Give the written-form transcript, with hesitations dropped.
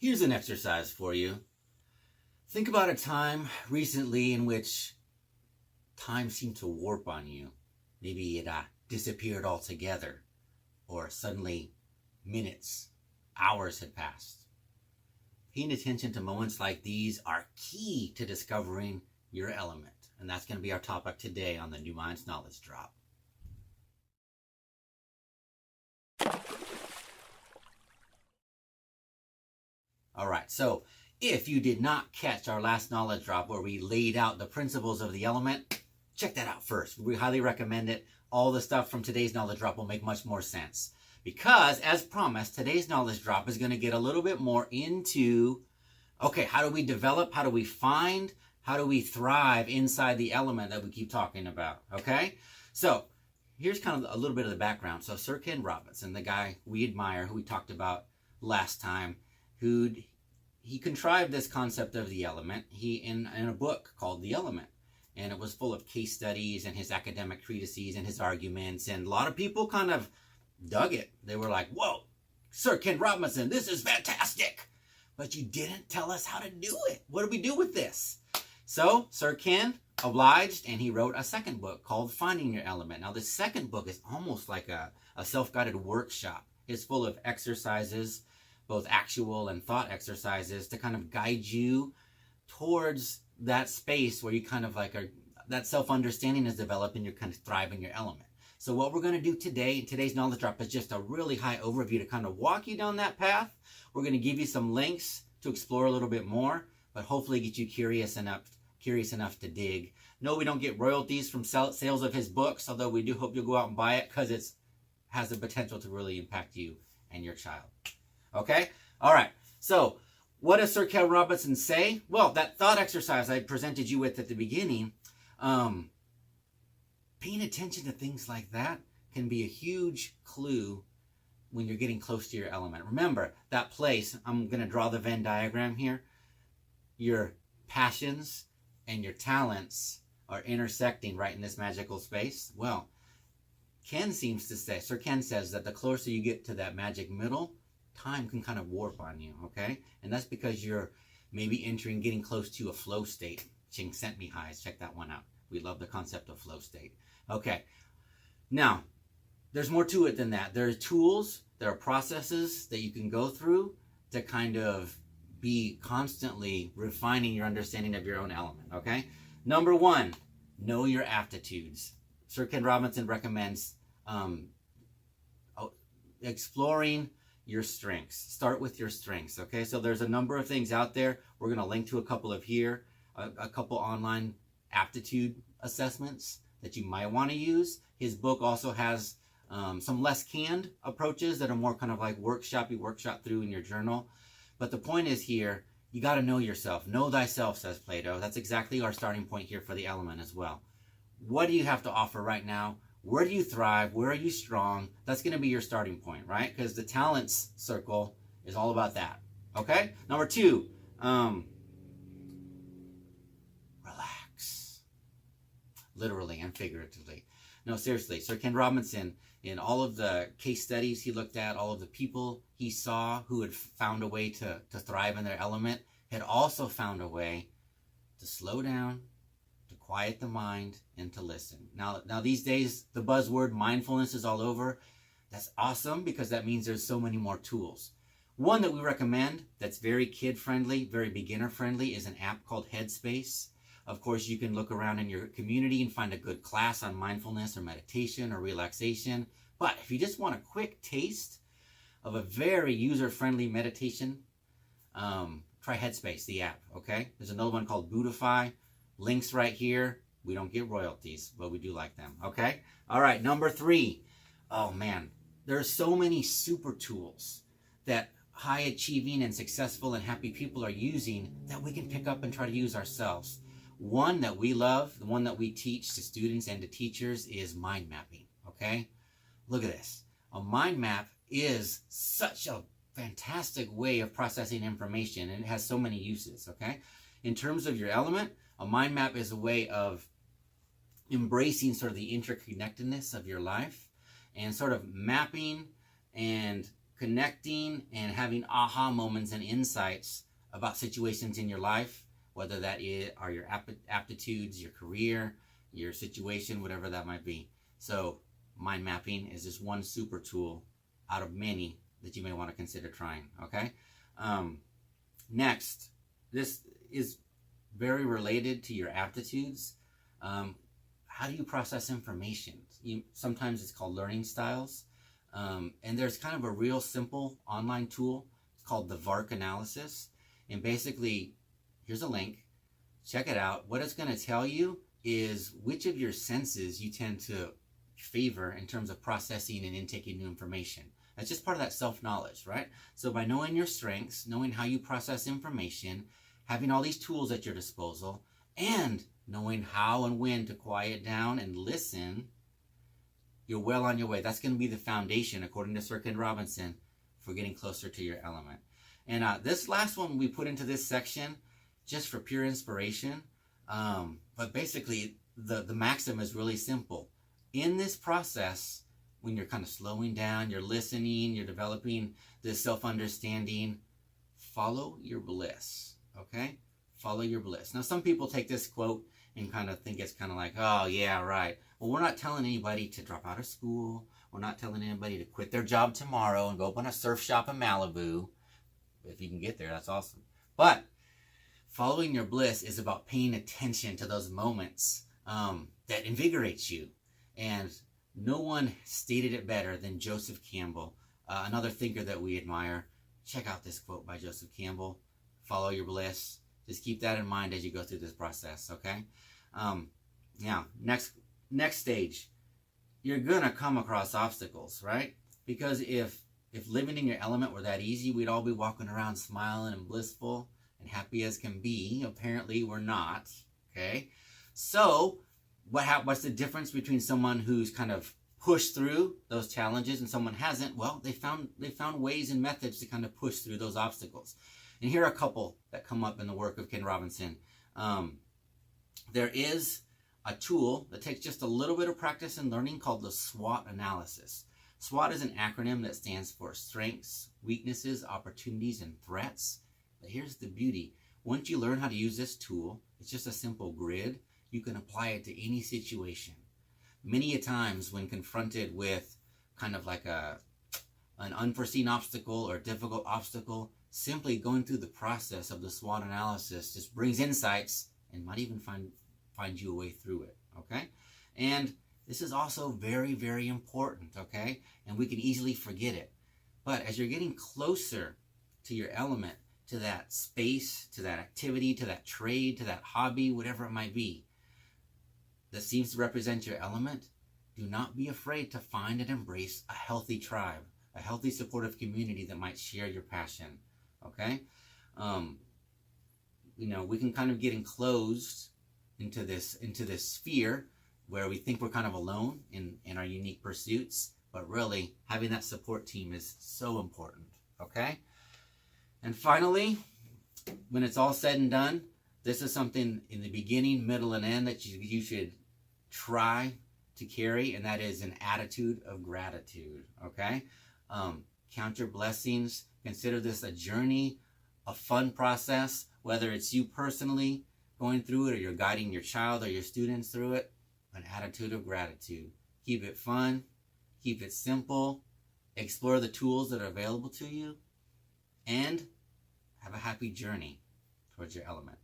Here's an exercise for you. Think about a time recently in which time seemed to warp on you. Maybe it disappeared altogether, or suddenly minutes, hours had passed. Paying attention to moments like these are key to discovering your element. And that's going to be our topic today on the NuMinds Knowledge Drop. All right, so if you did not catch our last knowledge drop where we laid out the principles of the element, check that out first. We highly recommend it. All the stuff from today's knowledge drop will make much more sense. Because, as promised, today's knowledge drop is going to get a little bit more into, okay, how do we develop, how do we find, how do we thrive inside the element that we keep talking about, okay? So, here's kind of a little bit of the background. So, Sir Ken Robinson, the guy we admire, who we talked about last time, he contrived this concept of the element in a book called The Element. And it was full of case studies and his academic treatises and his arguments. And a lot of people kind of dug it. They were like, whoa, Sir Ken Robinson, this is fantastic. But you didn't tell us how to do it. What do we do with this? So Sir Ken obliged, and he wrote a second book called Finding Your Element. Now, this second book is almost like a self-guided workshop. It's full of exercises, both actual and thought exercises, to kind of guide you towards that space where you kind of like that self-understanding is developed and you're kind of thrive in your element. So what we're going to do today, in today's knowledge drop, is just a really high overview to kind of walk you down that path. We're going to give you some links to explore a little bit more, but hopefully get you curious enough to dig. No, we don't get royalties from sales of his books, although we do hope you'll go out and buy it because it has the potential to really impact you and your child. Okay? All right. So what does Sir Ken Robinson say? Well, that thought exercise I presented you with at the beginning, paying attention to things like that can be a huge clue when you're getting close to your element. Remember, that place, I'm going to draw the Venn diagram here. Your passions and your talents are intersecting right in this magical space. Well, Sir Ken says that the closer you get to that magic middle, time can kind of warp on you, okay? And that's because you're maybe getting close to a flow state. Ching sent me highs. Check that one out. We love the concept of flow state. Okay. Now, there's more to it than that. There are tools, there are processes that you can go through to kind of be constantly refining your understanding of your own element, okay? Number one, know your aptitudes. Sir Ken Robinson recommends exploring your strengths. Start with your strengths, okay? So there's a number of things out there. We're going to link to a couple of here, a couple online aptitude assessments that you might want to use. His book also has some less canned approaches that are more kind of like workshop through in your journal. But the point is here, you got to know yourself. Know thyself, says Plato. That's exactly our starting point here for the element as well. What do you have to offer right now? Where do you thrive? Where are you strong? That's going to be your starting point, right? Because the talents circle is all about that. Okay? Number two, relax. Literally and figuratively. No, seriously. Sir Ken Robinson, in all of the case studies he looked at, all of the people he saw who had found a way to thrive in their element, had also found a way to slow down, to quiet the mind, and to listen. Now these days, the buzzword mindfulness is all over. That's awesome because that means there's so many more tools. One that we recommend that's very kid-friendly, very beginner-friendly is an app called Headspace. Of course, you can look around in your community and find a good class on mindfulness or meditation or relaxation. But if you just want a quick taste of a very user-friendly meditation, try Headspace, the app, okay? There's another one called Buddhify. Links right here. We don't get royalties, but we do like them, okay? All right, number three. Oh, man. There are so many super tools that high-achieving and successful and happy people are using that we can pick up and try to use ourselves. One that we love, the one that we teach to students and to teachers, is mind mapping, okay? Look at this. A mind map is such a fantastic way of processing information, and it has so many uses, okay? In terms of your element, a mind map is a way of embracing sort of the interconnectedness of your life and sort of mapping and connecting and having aha moments and insights about situations in your life, whether that are your aptitudes, your career, your situation, whatever that might be. So mind mapping is just one super tool out of many that you may want to consider trying, okay? Next, this is very related to your aptitudes. How do you process information? Sometimes it's called learning styles. And there's kind of a real simple online tool. It's called the VARK Analysis. And basically, here's a link. Check it out. What it's going to tell you is which of your senses you tend to favor in terms of processing and intaking new information. That's just part of that self-knowledge, right? So by knowing your strengths, knowing how you process information, having all these tools at your disposal, and knowing how and when to quiet down and listen, you're well on your way. That's going to be the foundation, according to Sir Ken Robinson, for getting closer to your element. And this last one we put into this section just for pure inspiration. But basically, the maxim is really simple. In this process, when you're kind of slowing down, you're listening, you're developing this self-understanding, follow your bliss, okay? Follow your bliss. Now, some people take this quote and kind of think it's kind of like, oh, yeah, right. Well, we're not telling anybody to drop out of school. We're not telling anybody to quit their job tomorrow and go open a surf shop in Malibu. If you can get there, that's awesome. But following your bliss is about paying attention to those moments that invigorate you. And no one stated it better than Joseph Campbell, another thinker that we admire. Check out this quote by Joseph Campbell. Follow your bliss. Just keep that in mind as you go through this process, okay? Now, next stage, you're going to come across obstacles, right? Because if living in your element were that easy, we'd all be walking around smiling and blissful and happy as can be. Apparently, we're not, okay? So what's the difference between someone who's kind of pushed through those challenges and someone hasn't? Well, they found ways and methods to kind of push through those obstacles. And here are a couple that come up in the work of Ken Robinson. There is a tool that takes just a little bit of practice and learning called the SWOT analysis. SWOT is an acronym that stands for strengths, weaknesses, opportunities, and threats. But here's the beauty. Once you learn how to use this tool, it's just a simple grid. You can apply it to any situation. Many a times when confronted with kind of like an unforeseen obstacle or difficult obstacle, simply going through the process of the SWOT analysis just brings insights and might even find you a way through it, okay? And this is also very, very important, okay? And we can easily forget it. But as you're getting closer to your element, to that space, to that activity, to that trade, to that hobby, whatever it might be, that seems to represent your element, do not be afraid to find and embrace a healthy tribe, a healthy supportive community that might share your passion, okay? We can kind of get enclosed into this sphere where we think we're kind of alone in our unique pursuits, but really having that support team is so important, okay? And finally, when it's all said and done, this is something in the beginning, middle, and end that you should try to carry, and that is an attitude of gratitude, okay? Count your blessings. Consider this a journey, a fun process, whether it's you personally going through it or you're guiding your child or your students through it. An attitude of gratitude. Keep it fun. Keep it simple. Explore the tools that are available to you. And have a happy journey towards your element.